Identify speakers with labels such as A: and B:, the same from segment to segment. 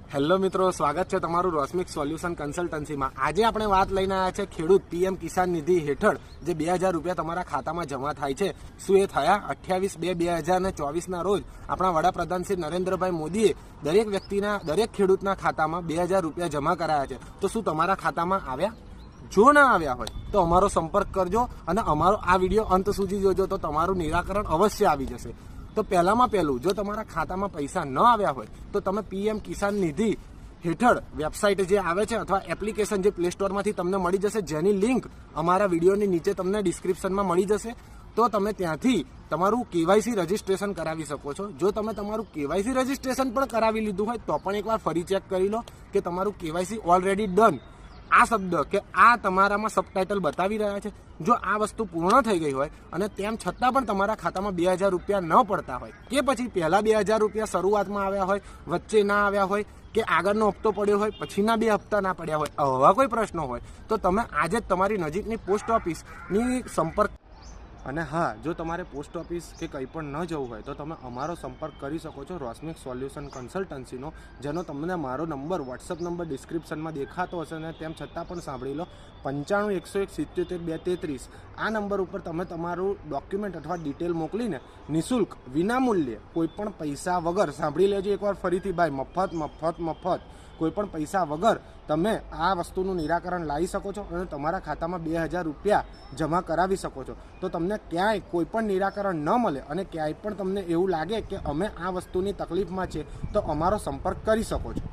A: Hello મિત્રો, સ્વાગત છે તમારું રોસ્મિક સોલ્યુશન કન્સલ્ટન્સીમાં। આજે આપણે વાત લઈને આવ્યા છે ખેડૂત પીએમ કિસાન નિધિ હેઠળ જે 2000 રૂપિયા તમારા ખાતામાં જમા થાય છે, શું એ થયા? 28/2/2024ના રોજ આપણા વડાપ્રધાન શ્રી નરેન્દ્રભાઈ મોદીએ દરેક વ્યક્તિના, દરેક ખેડૂતના ખાતામાં 2000 રૂપિયા જમા કરાયા છે। તો શું તમારા ખાતામાં આવ્યા? જો ના આવ્યા હોય તો અમારો સંપર્ક કરજો અને અમારો આ વિડીયો અંત સુધી જોજો, તો તમારું નિરાકરણ અવશ્ય આવી જશે। તો પહેલામાં પહેલું, જો તમારા ખાતામાં પૈસા ન આવ્યા હોય તો તમે પીએમ કિસાન નિધિ હેઠળ વેબસાઇટ જે આવે છે અથવા એપ્લિકેશન જે પ્લે સ્ટોરમાંથી તમને મળી જશે, જેની લિંક અમારા વિડીયોની નીચે તમને ડિસ્ક્રિપ્શનમાં મળી જશે, તો તમે ત્યાંથી તમારું કેવાયસી રજીસ્ટ્રેશન કરાવી શકો છો। જો તમે તમારું કેવાયસી રજીસ્ટ્રેશન પણ કરાવી લીધું હોય તો પણ એકવાર ફરી ચેક કરી લો કે તમારું કેવાયસી ઓલરેડી ડન, આ શબ્દ કે આ તમારામાં સબટાઇટલ બતાવી રહ્યા છે। જો આ વસ્તુ પૂર્ણ થઈ ગઈ હોય અને તેમ છતાં પણ તમારા ખાતામાં 2000 રૂપિયા ન પડતા હોય, કે પછી પહેલા 2000 રૂપિયા શરૂઆતમાં આવ્યા હોય, વચ્ચે ના આવ્યા હોય, કે આગળનો હપ્તો પડ્યો હોય, પછીના 2 હપ્તા ના પડ્યા હોય, આવા કોઈ પ્રશ્નો હોય તો તમે આજે જ તમારી નજીકની પોસ્ટ ઓફિસની સંપર્ક, અને હા, જો તમારે પોસ્ટ ઓફિસ કે કંઈ પણ ન જવું હોય તો તમે અમારો સંપર્ક કરી શકો છો રોસ્મિક સોલ્યુશન કન્સલ્ટન્સીનો, જેનો તમને મારો નંબર, વોટ્સઅપ નંબર ડિસ્ક્રિપ્શનમાં દેખાતો હશે, અને તેમ છતાં પણ સાંભળી લો, 95 101 77 233। આ નંબર ઉપર તમે તમારું ડોક્યુમેન્ટ અથવા ડિટેલ મોકલીને નિઃશુલ્ક, વિનામૂલ્યે, કોઈ પણ પૈસા વગર, સાંભળી લેજો એકવાર ફરીથી ભાઈ, મફત કોઈ પણ પૈસા વગર તમે આ વસ્તુનું નિરાકરણ લાવી શકો છો અને તમારા ખાતામાં 2000 રૂપિયા જમા કરાવી શકો છો। તો તમને ક્યાંય કોઈ પણ નિરાકરણ ન મળે અને ક્યાંય પણ તમને એવું લાગે કે અમે આ વસ્તુની તકલીફમાં છે તો અમારો સંપર્ક કરી શકો છો।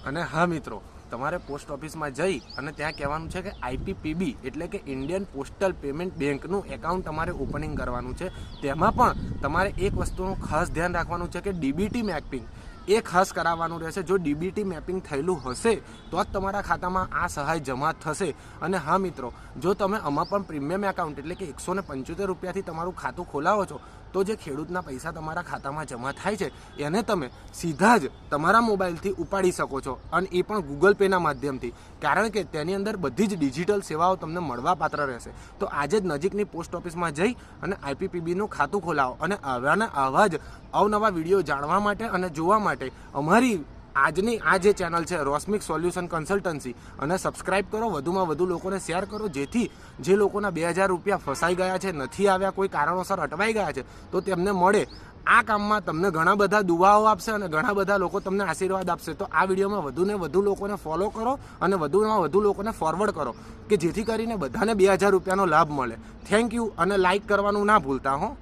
A: અને હા મિત્રો, તમારે પોસ્ટ ઓફિસમાં જઈ અને ત્યાં કહેવાનું છે કે આઈપીપીબી એટલે કે ઇન્ડિયન પોસ્ટલ પેમેન્ટ બેંકનું એકાઉન્ટ તમારે ઓપનિંગ કરવાનું છે। તેમાં પણ તમારે એક વસ્તુનું ખાસ ધ્યાન રાખવાનું છે કે ડીબીટી મેપિંગ એ ખાસ કરાવવાનું રહેશે। જો ડીબીટી મેપિંગ થયેલું હશે તો જ તમારા ખાતામાં આ સહાય જમા થશે। અને હા મિત્રો, જો તમે આમાં પણ પ્રીમિયમ એકાઉન્ટ એટલે કે 175 રૂપિયાથી તમારું ખાતું ખોલાવો છો તો જે ખેડૂતના પૈસા તમારા ખાતામાં જમા થાય છે એને તમે સીધા જ તમારા મોબાઈલથી ઉપાડી શકો છો, અને એ પણ ગૂગલ પેના માધ્યમથી, કારણ કે તેની અંદર બધી જ ડિજિટલ સેવાઓ તમને મળવા પાત્ર રહેશે। તો આજે જ નજીકની પોસ્ટ ઓફિસમાં જઈ અને આઈપીપીબીનું ખાતું ખોલાવો, અને આવા જ અવનવા વિડીયો જાણવા માટે અને જોવા માટે અમારી આજની આ જે ચેનલ છે રોસ્મિક સોલ્યુશન કન્સલ્ટન્સી, અને સબસ્ક્રાઇબ કરો, વધુમાં વધુ લોકોને શેર કરો, જેથી જે લોકોના 2000 રૂપિયા ફસાઈ ગયા છે, નથી આવ્યા, કોઈ કારણોસર અટવાઈ ગયા છે, તો તેમને મળે। આ કામમાં તમને ઘણા બધા દુઆઓ આપશે અને ઘણા બધા લોકો તમને આશીર્વાદ આપશે। તો આ વિડીયોમાં વધુને વધુ લોકોને ફોલો કરો અને વધુમાં વધુ લોકોને ફોરવર્ડ કરો, કે જેથી કરીને બધાને 2000 રૂપિયાનો લાભ મળે। થેન્ક યુ, અને લાઇક કરવાનું ના ભૂલતા હો।